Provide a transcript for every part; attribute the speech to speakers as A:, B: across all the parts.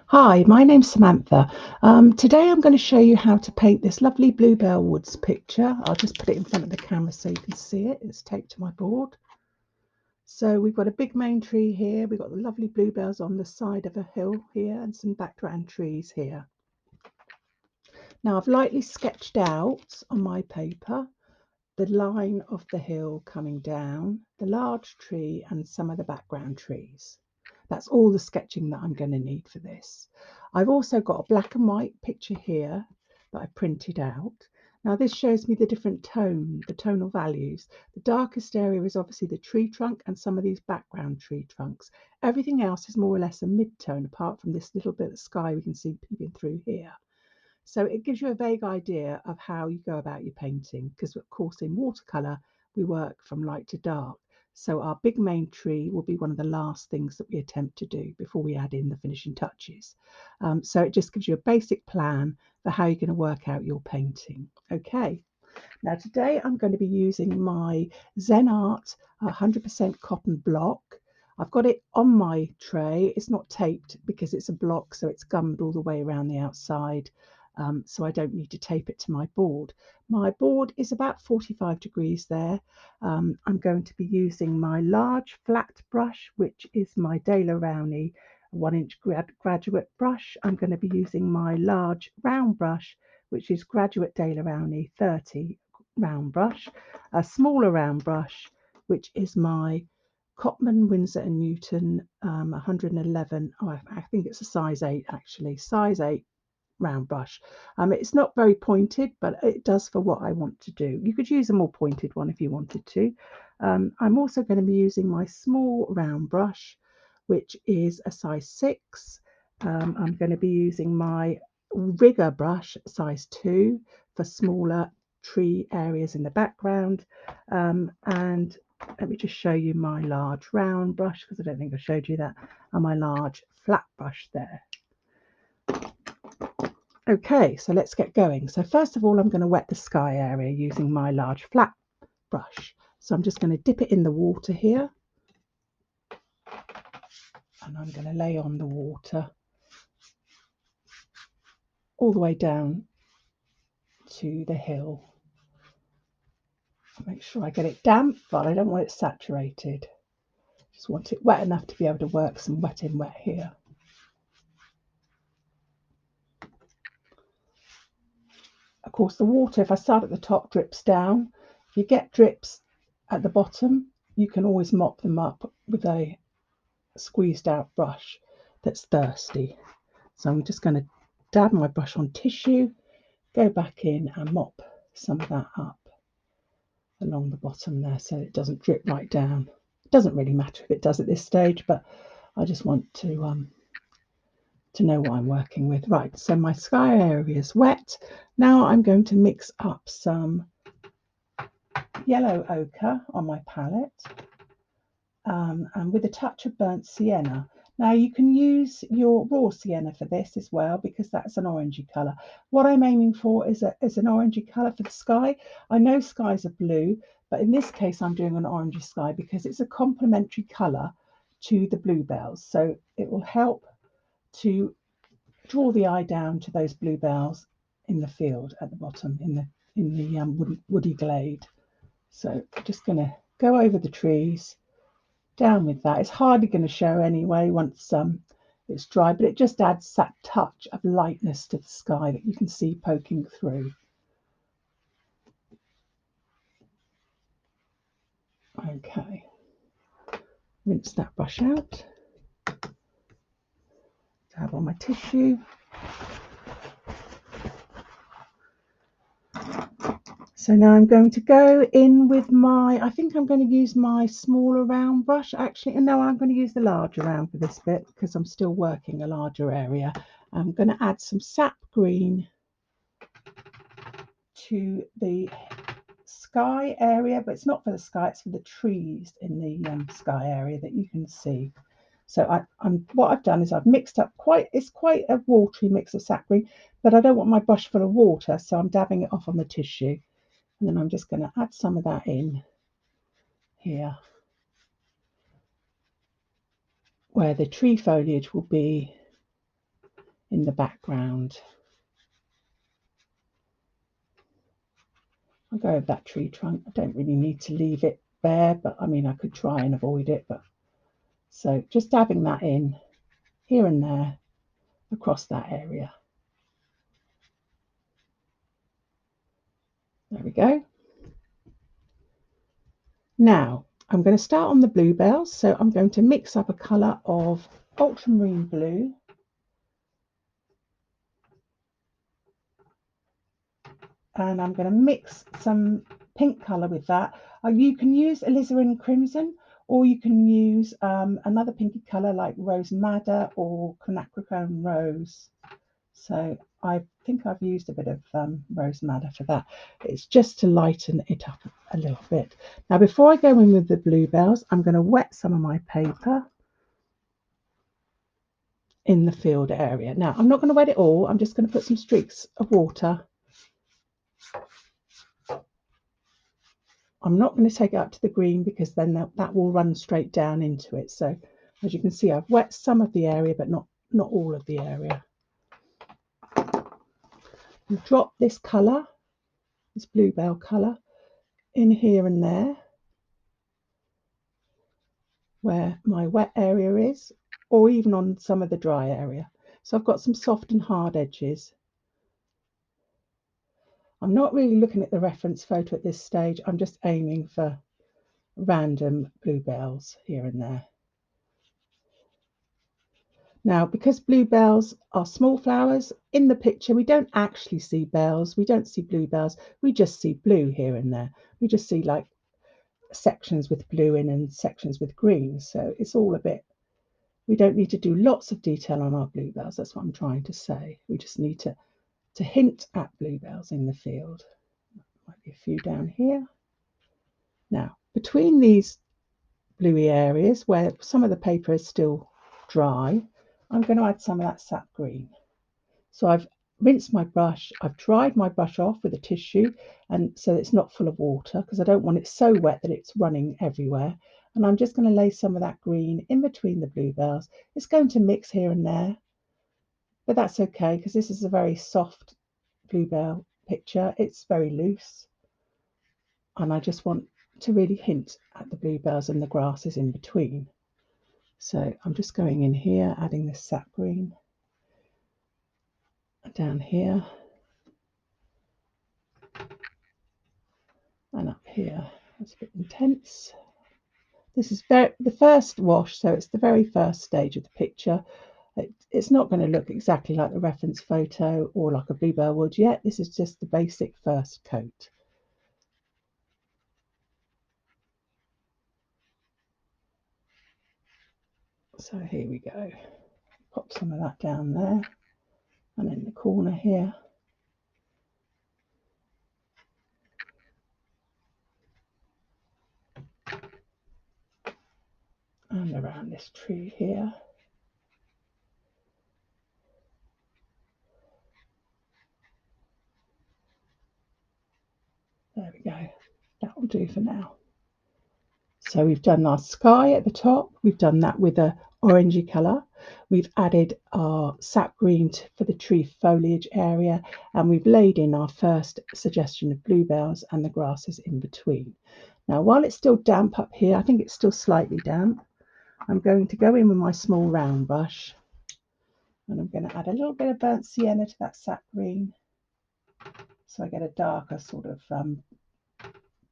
A: Hi, my name's Samantha. Today I'm going to show you how to paint this lovely Bluebell Woods picture. I'll just put it in front of the camera so you can see it. It's taped to my board. So we've got a big main tree here. We've got the lovely bluebells on the side of a hill here and some background trees here. Now I've lightly sketched out on my paper the line of the hill coming down, the large tree and some of the background trees. That's all the sketching that I'm going to need for this. I've also got a black and white picture here that I printed out. Now this shows me the different the tonal values. The darkest area is obviously the tree trunk and some of these background tree trunks. Everything else is more or less a mid-tone apart from this little bit of sky we can see peeping through here. So it gives you a vague idea of how you go about your painting, because of course in watercolour we work from light to dark. So our big main tree will be one of the last things that we attempt to do before we add in the finishing touches. So it just gives you a basic plan for how you're going to work out your painting. Okay, now today I'm going to be using my Zen Art 100% cotton block. I've got it on my tray. It's not taped because it's a block, so it's gummed all the way around the outside. So I don't need to tape it to my board. My board is about 45 degrees there. I'm going to be using my large flat brush, which is my Daler Rowney 1-inch graduate brush. I'm going to be using my large round brush, which is graduate Daler Rowney 30 round brush, a smaller round brush, which is my Cotman Winsor and Newton 111. Oh, I think it's a size 8 actually, size 8 round brush. It's not very pointed, but it does for what I want to do. You could use a more pointed one if you wanted to. I'm also going to be using my small round brush, which is a size 6. I'm going to be using my rigger brush, size 2, for smaller tree areas in the background. And let me just show you my large round brush, because I don't think I showed you that, and my large flat brush there. Okay, so let's get going. So first of all, I'm going to wet the sky area using my large flat brush. So I'm just going to dip it in the water here, and I'm going to lay on the water all the way down to the hill. Make sure I get it damp, but I don't want it saturated. Just want it wet enough to be able to work some wet in, wet here. Of course, the water, if I start at the top, drips down. If you get drips at the bottom, you can always mop them up with a squeezed out brush that's thirsty. So I'm just going to dab my brush on tissue, go back in and mop some of that up along the bottom there so it doesn't drip right down. It doesn't really matter if it does at this stage, but I just want to know what I'm working with. Right, so my sky area is wet. Now I'm going to mix up some yellow ochre on my palette and with a touch of burnt sienna. Now you can use your raw sienna for this as well, because that's an orangey colour. What I'm aiming for is an orangey colour for the sky. I know skies are blue, but in this case I'm doing an orangey sky because it's a complementary colour to the bluebells. So it will help to draw the eye down to those bluebells in the field at the bottom, in the woody glade. So just going to go over the trees, down with that. It's hardly going to show anyway once it's dry, but it just adds that touch of lightness to the sky that you can see poking through. Okay, rinse that brush out, dab on my tissue. So now I'm going to go in with I think I'm going to use my smaller round brush actually, and no, I'm going to use the larger round for this bit because I'm still working a larger area. I'm going to add some sap green to the sky area, but it's not for the sky, it's for the trees in the sky area that you can see. So what I've done is I've mixed up it's quite a watery mix of sap green, but I don't want my brush full of water, so I'm dabbing it off on the tissue. And then I'm just going to add some of that in here where the tree foliage will be in the background. I'll go with that tree trunk. I don't really need to leave it bare, but I mean, I could try and avoid it. But so just dabbing that in here and there across that area. There we go. Now I'm going to start on the bluebells. So I'm going to mix up a colour of ultramarine blue, and I'm going to mix some pink colour with that. You can use alizarin crimson, or you can use another pinky colour like rose madder or quinacridone rose. So I think I've used a bit of rose madder for that. It's just to lighten it up a little bit. Now before I go in with the bluebells, I'm going to wet some of my paper in the field area. Now I'm not going to wet it all. I'm just going to put some streaks of water. I'm not going to take it up to the green because then that will run straight down into it. So as you can see, I've wet some of the area, but not all of the area. You drop this colour, this bluebell colour, in here and there where my wet area is, or even on some of the dry area. So I've got some soft and hard edges. I'm not really looking at the reference photo at this stage. I'm just aiming for random bluebells here and there. Now, because bluebells are small flowers, in the picture we don't actually see bells, we don't see bluebells, we just see blue here and there. We just see like sections with blue in and sections with green. So it's all a bit, we don't need to do lots of detail on our bluebells, that's what I'm trying to say. We just need to hint at bluebells in the field. Might be a few down here. Now, between these bluey areas where some of the paper is still dry, I'm going to add some of that sap green. So I've rinsed my brush, I've dried my brush off with a tissue, and so it's not full of water because I don't want it so wet that it's running everywhere. And I'm just going to lay some of that green in between the bluebells. It's going to mix here and there, but that's okay because this is a very soft bluebell picture. It's very loose, and I just want to really hint at the bluebells and the grasses in between. So I'm just going in here, adding this sap green down here and up here. That's a bit intense. This is the first wash, so it's the very first stage of the picture. It's not going to look exactly like the reference photo or like a bluebell would yet. This is just the basic first coat. So here we go. Pop some of that down there and in the corner here. And around this tree here. There we go. That will do for now. So we've done our sky at the top. We've done that with a orangey colour. We've added our sap green for the tree foliage area, and we've laid in our first suggestion of bluebells and the grasses in between. Now, while it's still damp up here, I think it's still slightly damp, I'm going to go in with my small round brush, and I'm going to add a little bit of burnt sienna to that sap green, so I get a darker sort of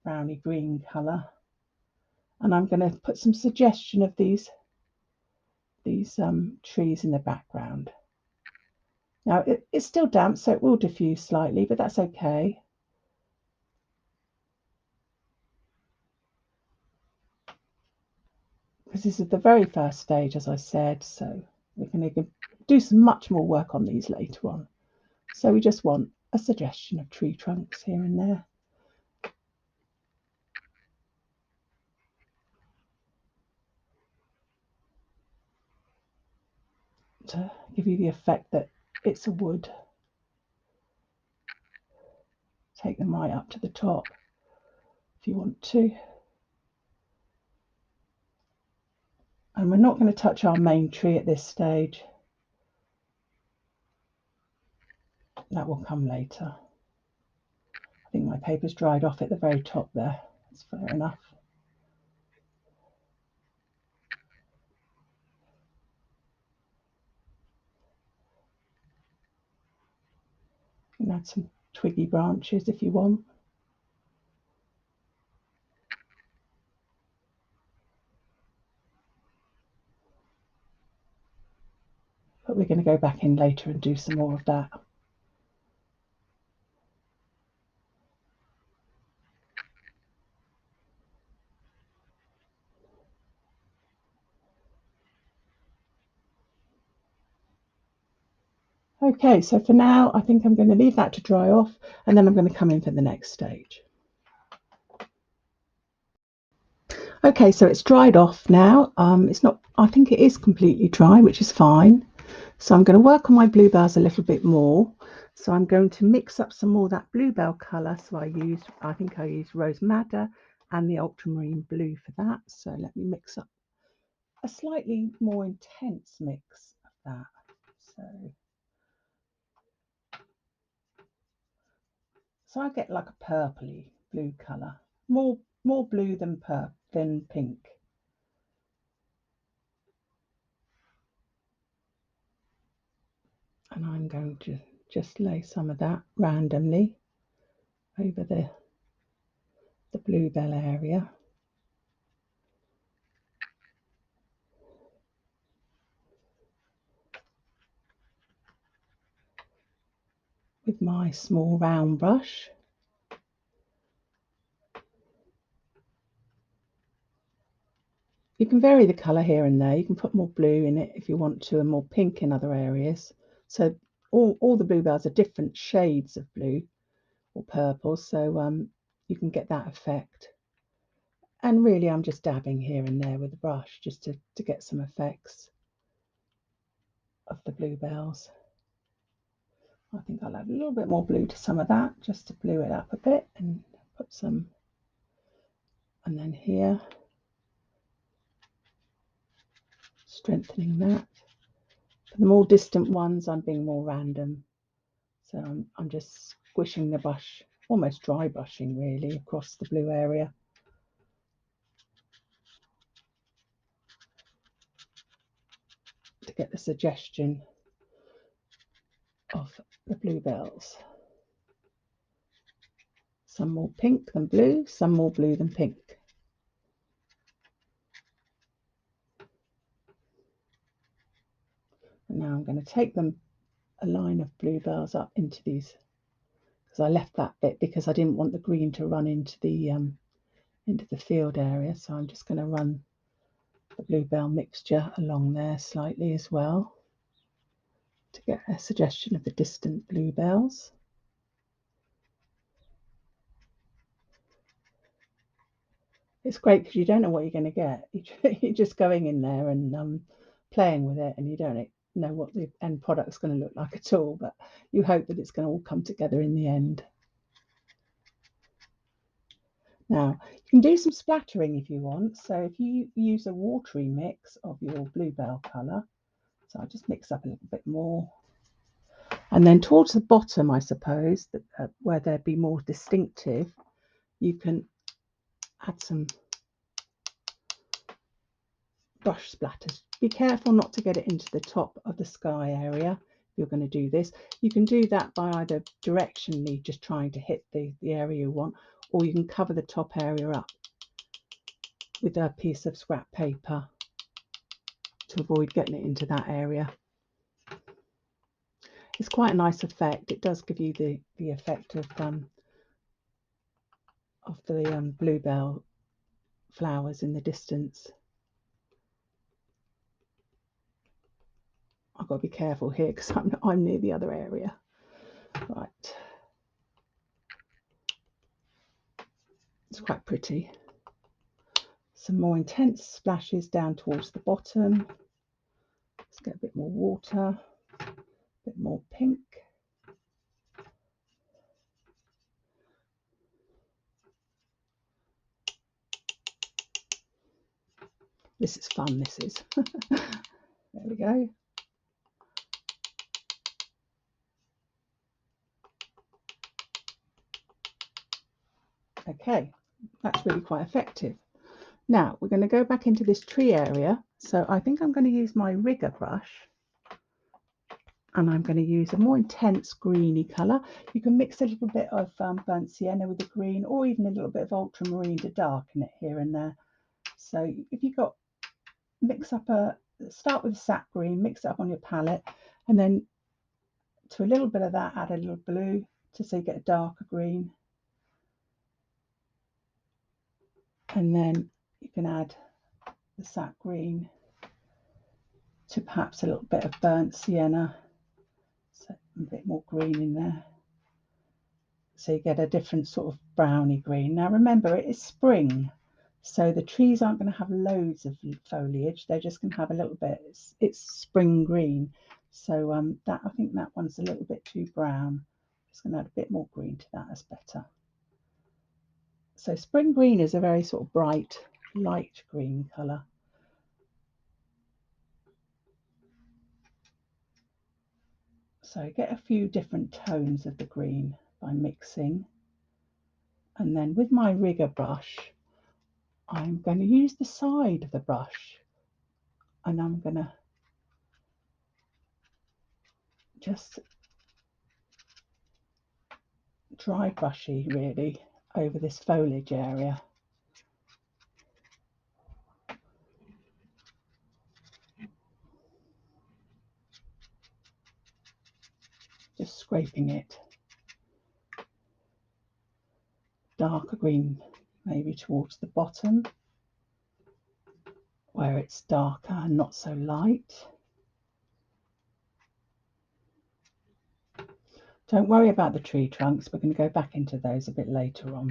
A: browny green colour. And I'm going to put some suggestion of these trees in the background. Now it's still damp, so it will diffuse slightly, but that's okay. Because this is the very first stage, as I said, so we're going to do some much more work on these later on. So we just want a suggestion of tree trunks here and there. To give you the effect that it's a wood. Take them right up to the top if you want to. And we're not going to touch our main tree at this stage. That will come later. I think my paper's dried off at the very top there. That's fair enough. You can add some twiggy branches if you want. But we're going to go back in later and do some more of that. Okay, so for now, I think I'm going to leave that to dry off, and then I'm going to come in for the next stage. Okay, so it's dried off now. It's not, I think it is completely dry, which is fine. So I'm going to work on my bluebells a little bit more. So I'm going to mix up some more of that bluebell colour. So I think I used Rose Madder and the ultramarine blue for that. So let me mix up a slightly more intense mix of that. So I get like a purpley blue colour, more blue than pink. And I'm going to just lay some of that randomly over the bluebell area. With my small round brush. You can vary the colour here and there. You can put more blue in it if you want to, and more pink in other areas. So all the bluebells are different shades of blue or purple, so you can get that effect. And really I'm just dabbing here and there with the brush just to get some effects of the bluebells. I think I'll add a little bit more blue to some of that just to blue it up a bit, and put some, and then here strengthening that. For the more distant ones I'm being more random, so I'm just squishing the brush, almost dry brushing really, across the blue area to get the suggestion of the bluebells. Some more pink than blue, some more blue than pink. And now I'm going to take them a line of bluebells up into these, because I left that bit because I didn't want the green to run into the field area. So I'm just going to run the bluebell mixture along there slightly as well to get a suggestion of the distant bluebells. It's great because you don't know what you're going to get. You're just going in there and playing with it, and you don't know what the end product's going to look like at all, but you hope that it's going to all come together in the end. Now, you can do some splattering if you want. So if you use a watery mix of your bluebell colour, so I'll just mix up a little bit more. And then towards the bottom, I suppose, that where they'd be more distinctive, you can add some brush splatters. Be careful not to get it into the top of the sky area if you're going to do this. You can do that by either directionally just trying to hit the area you want, or you can cover the top area up with a piece of scrap paper to avoid getting it into that area. It's quite a nice effect. It does give you the effect of the bluebell flowers in the distance. I've got to be careful here because I'm near the other area. Right. It's quite pretty. Some more intense splashes down towards the bottom. Let's get a bit more water, a bit more pink. This is fun, this is. There we go. Okay, that's really quite effective. Now we're going to go back into this tree area. So I think I'm going to use my rigger brush, and I'm going to use a more intense greeny colour. You can mix a little bit of burnt sienna with the green, or even a little bit of ultramarine to darken it here and there. So if you've got, start with a sap green, mix it up on your palette, and then to a little bit of that add a little blue, just so you get a darker green. And then you can add the sap green to perhaps a little bit of burnt sienna, so a bit more green in there, so you get a different sort of browny green. Now remember, it is spring, so the trees aren't going to have loads of foliage, they're just going to have a little bit. It's spring green, so that, I think that one's a little bit too brown. Just going to add a bit more green to that, as better. So spring green is a very sort of bright light green colour. So get a few different tones of the green by mixing, and then with my rigger brush I'm going to use the side of the brush, and I'm going to just dry brushy really over this foliage area. Just scraping it. Darker green maybe towards the bottom where it's darker and not so light. Don't worry about the tree trunks, we're going to go back into those a bit later on.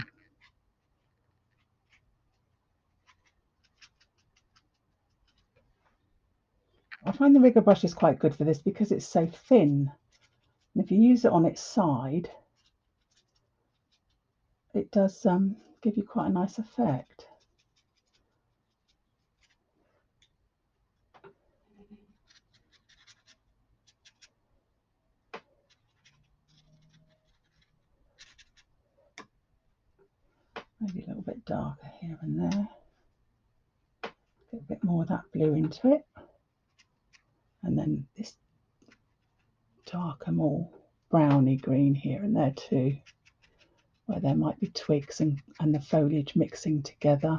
A: I find the rigger brush is quite good for this because it's so thin, and if you use it on its side it does give you quite a nice effect. Maybe a little bit darker here and there. Get a bit more of that blue into it. And then this darker, more browny green here and there too, where there might be twigs and the foliage mixing together.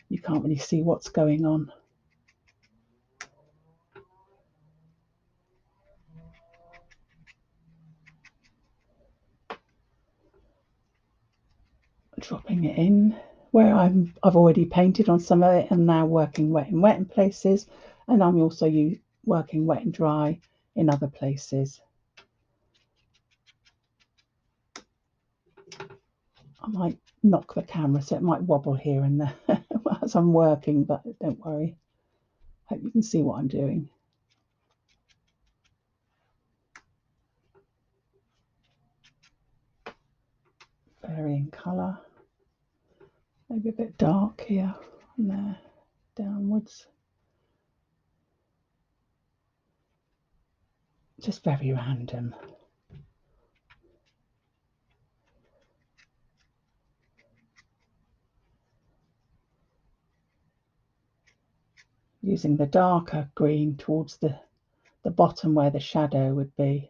A: You can't really see what's going on. Dropping it in where I've already painted on some of it, and now working wet and wet in places, and I'm also working wet and dry in other places. I might knock the camera so it might wobble here and there as I'm working, but don't worry. Hope you can see what I'm doing. Varying colour. Maybe a bit dark here and there, downwards. Just very random. Using the darker green towards the bottom where the shadow would be.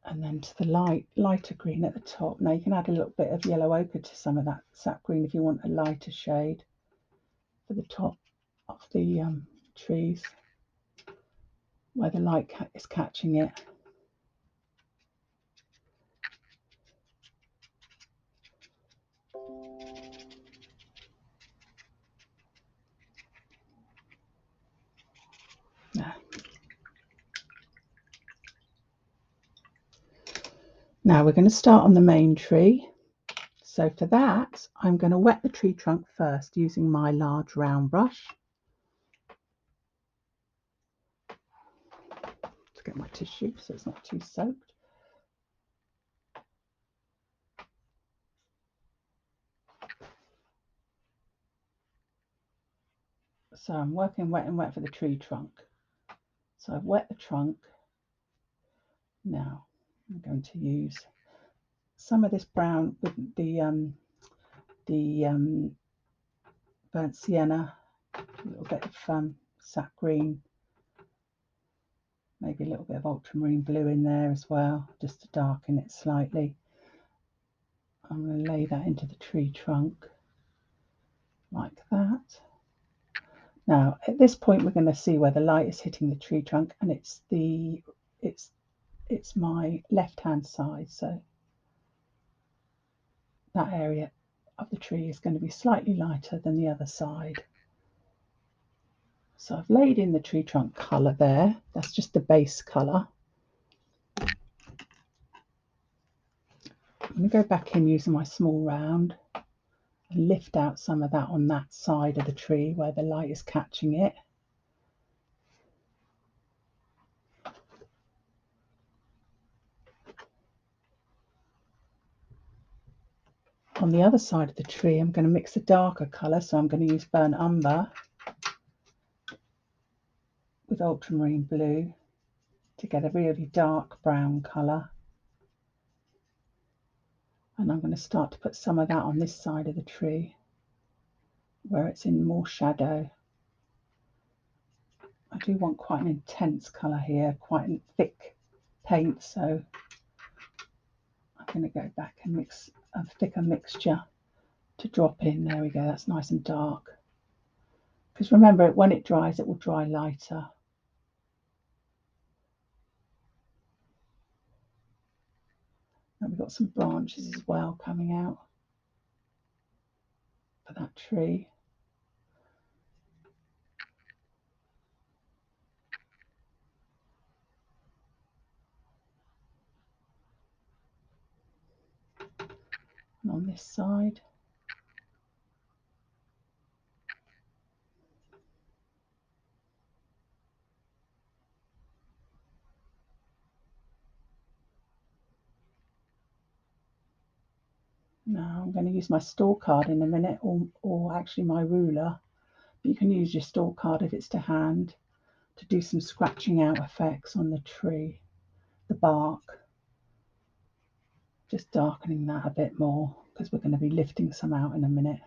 A: And then to the lighter green at the top. Now you can add a little bit of yellow ochre to some of that sap green if you want a lighter shade for the top of the trees where the light is catching it. There. Now we're going to start on the main tree. So for that, I'm going to wet the tree trunk first using my large round brush. To get my tissue so it's not too soaked. So I'm working wet and wet for the tree trunk. So I've wet the trunk. Now I'm going to use some of this brown with the burnt sienna, a little bit of sap green, maybe a little bit of ultramarine blue in there as well, just to darken it slightly. I'm going to lay that into the tree trunk like that. Now at this point we're going to see where the light is hitting the tree trunk, and it's my left hand side, so that area of the tree is going to be slightly lighter than the other side. So I've laid in the tree trunk colour there. That's just the base colour. I'm going to go back in using my small round and lift out some of that on that side of the tree where the light is catching it. On the other side of the tree, I'm going to mix a darker colour, so I'm going to use burnt umber with ultramarine blue to get a really dark brown colour. And I'm going to start to put some of that on this side of the tree where it's in more shadow. I do want quite an intense colour here, quite a thick paint, so I'm going to go back and mix a thicker mixture to drop in. There we go, that's nice and dark. Because remember, when it dries, it will dry lighter. And we've got some branches as well coming out for that tree. And on this side, now I'm going to use my store card in a minute, or actually my ruler. But you can use your store card if it's to hand to do some scratching out effects on the tree, the bark. Just darkening that a bit more because we're going to be lifting some out in a minute.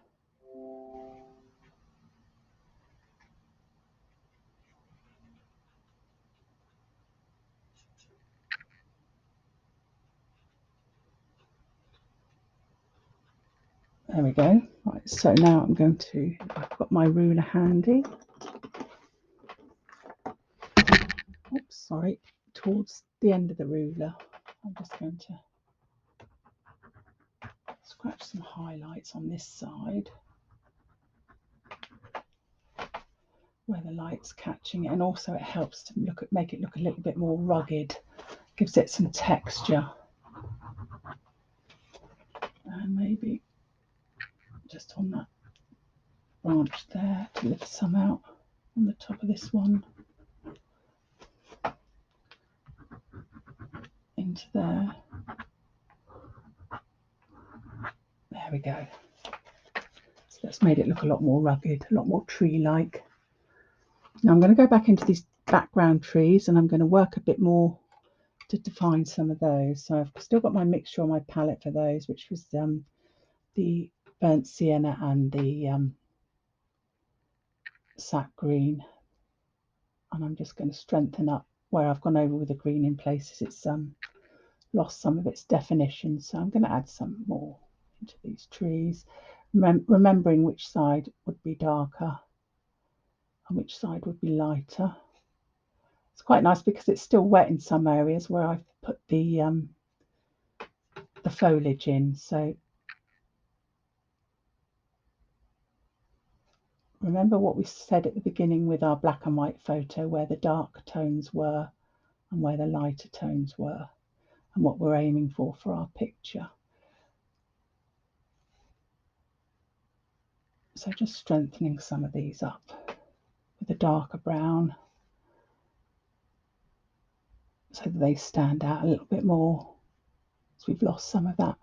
A: There we go. Right, so now I've got my ruler handy. Oops, sorry, towards the end of the ruler, I'm just going to scratch some highlights on this side where the light's catching it, and also it helps to make it look a little bit more rugged, gives it some texture. And maybe just on that branch there to lift some out on the top of this one into there. There we go. So that's made it look a lot more rugged, a lot more tree-like. Now I'm going to go back into these background trees and I'm going to work a bit more to define some of those. So I've still got my mixture on my palette for those, which was the burnt sienna and the sap green. And I'm just going to strengthen up where I've gone over with the green in places. It's lost some of its definition. So I'm going to add some more into these trees, remembering which side would be darker and which side would be lighter. It's quite nice because it's still wet in some areas where I've put the foliage in. So remember what we said at the beginning with our black and white photo, where the dark tones were and where the lighter tones were, and what we're aiming for our picture. So just strengthening some of these up with a darker brown so that they stand out a little bit more, as we've lost some of that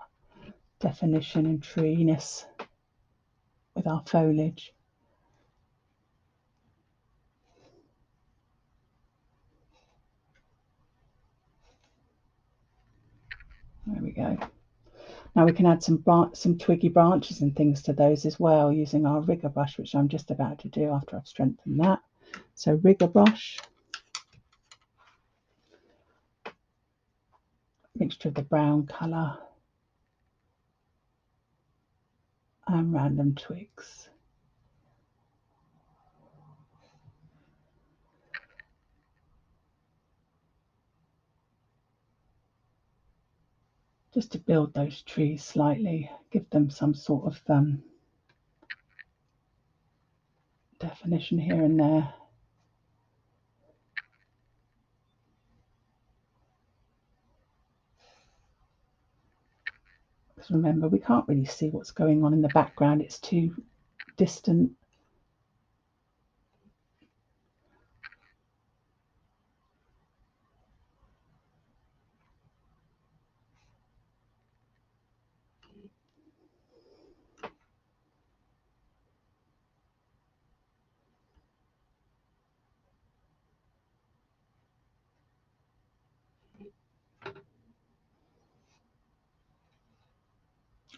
A: definition and treeness with our foliage. There we go. Now we can add some twiggy branches and things to those as well using our rigger brush, which I'm just about to do after I've strengthened that. So rigger brush, mixture of the brown colour and random twigs. Just to build those trees slightly, give them some sort of definition here and there. Because remember, we can't really see what's going on in the background, it's too distant.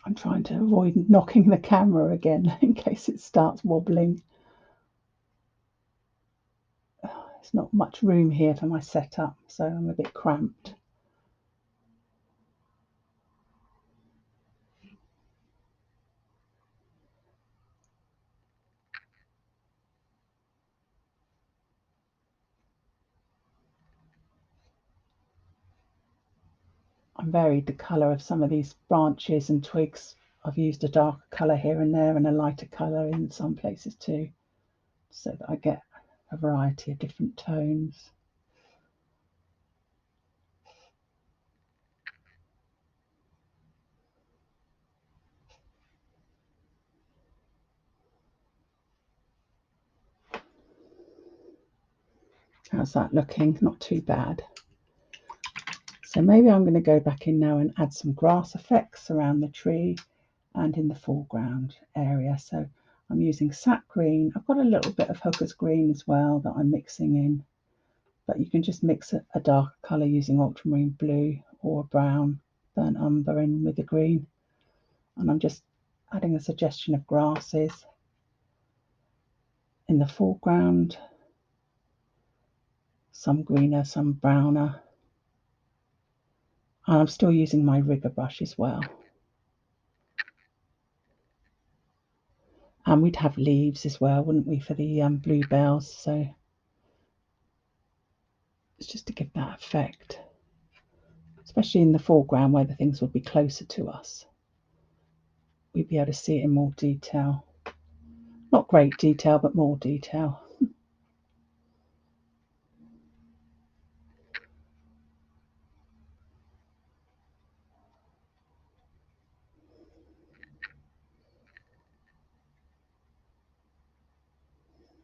A: I'm trying to avoid knocking the camera again in case it starts wobbling. There's not much room here for my setup, so I'm a bit cramped. I've varied the colour of some of these branches and twigs. I've used a darker colour here and there and a lighter colour in some places too, so that I get a variety of different tones. How's that looking? Not too bad. So maybe I'm going to go back in now and add some grass effects around the tree and in the foreground area. So I'm using sap green. I've got a little bit of hooker's green as well that I'm mixing in, but you can just mix a darker colour using ultramarine blue or brown, burnt umber in with the green. And I'm just adding a suggestion of grasses in the foreground, some greener, some browner. And I'm still using my rigger brush as well. And we'd have leaves as well, wouldn't we, for the bluebells? So it's just to give that effect, especially in the foreground where the things would be closer to us. We'd be able to see it in more detail. Not great detail, but more detail.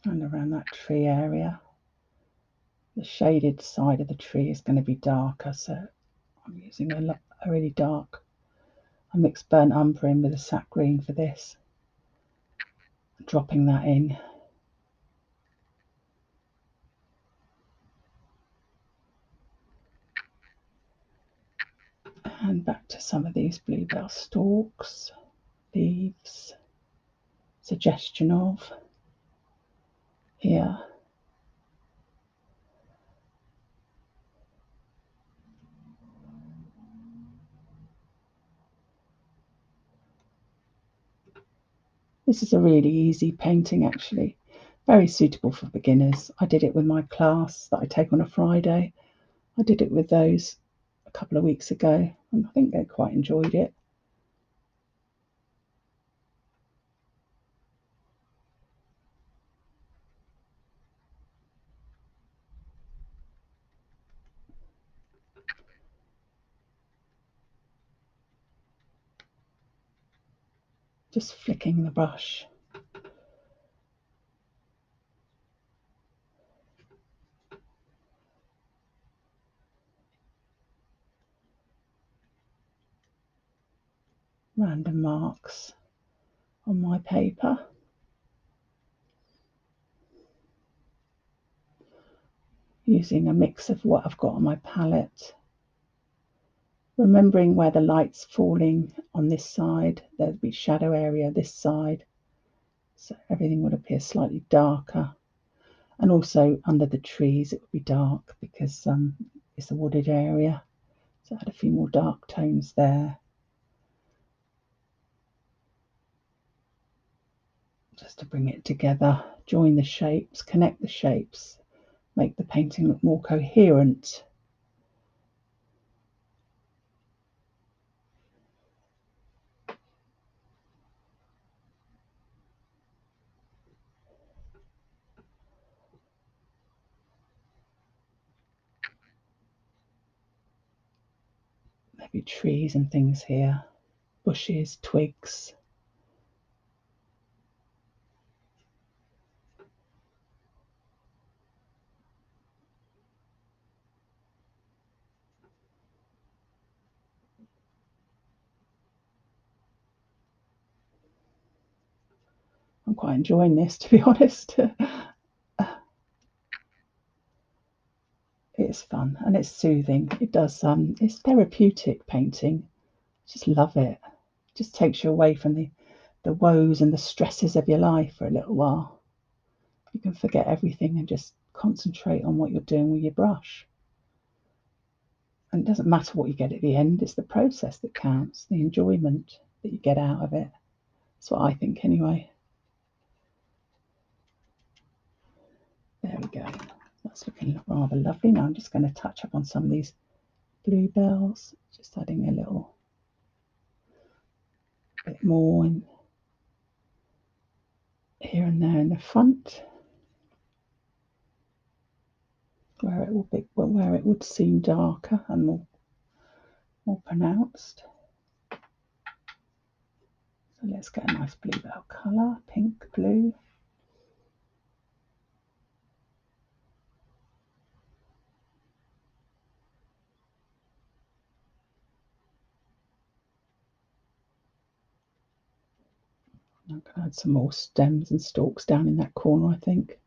A: And around that tree area. The shaded side of the tree is going to be darker, so I'm using a really dark. I mixed burnt umber in with a sap green for this. Dropping that in. And back to some of these bluebell stalks, leaves, suggestion of here. This is a really easy painting actually, very suitable for beginners. I did it with my class that I take on a Friday. I did it with those a couple of weeks ago and I think they quite enjoyed it. Just flicking the brush. Random marks on my paper. Using a mix of what I've got on my palette Remembering where the light's falling on this side, there'd be shadow area this side, so everything would appear slightly darker. And also under the trees it would be dark because it's a wooded area, so I had a few more dark tones there. Just to bring it together, join the shapes, connect the shapes, make the painting look more coherent. Maybe trees and things here, bushes, twigs. I'm quite enjoying this, to be honest. It's fun and it's soothing. It does it's therapeutic painting. Just love it. Just takes you away from the woes and the stresses of your life for a little while. You can forget everything and just concentrate on what you're doing with your brush. And it doesn't matter what you get at the end, it's the process that counts, the enjoyment that you get out of it. That's what I think anyway. There we go. That's looking rather lovely. Now I'm just going to touch up on some of these bluebells, just adding a little bit more in here and there in the front, where it would seem darker and more pronounced. So let's get a nice bluebell colour, pink, blue. I'm going to add some more stems and stalks down in that corner, I think.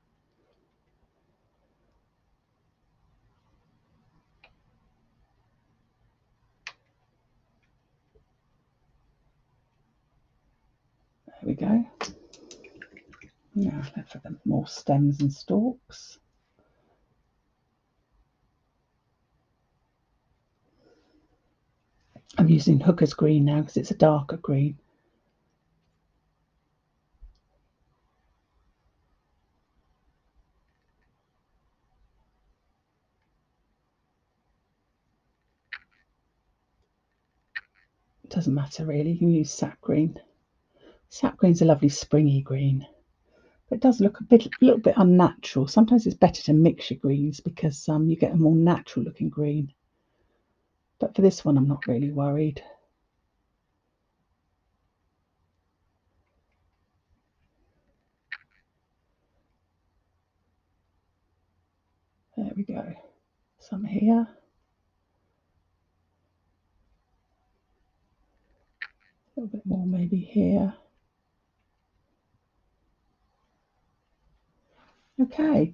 A: There we go. Now let's add more stems and stalks. I'm using Hooker's green now because it's a darker green. It doesn't matter really, you can use sap green. Sap green's a lovely springy green. But it does look a little bit unnatural. Sometimes it's better to mix your greens because you get a more natural looking green. But for this one I'm not really worried. There we go. Some here. A little bit more maybe here. Okay,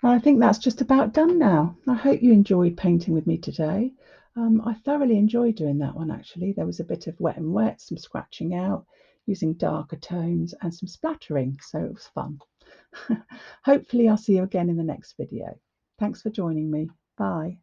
A: I think that's just about done now. I hope you enjoyed painting with me today. I thoroughly enjoyed doing that one actually. There was a bit of wet and wet, some scratching out, using darker tones and some splattering, so it was fun. Hopefully I'll see you again in the next video. Thanks for joining me. Bye.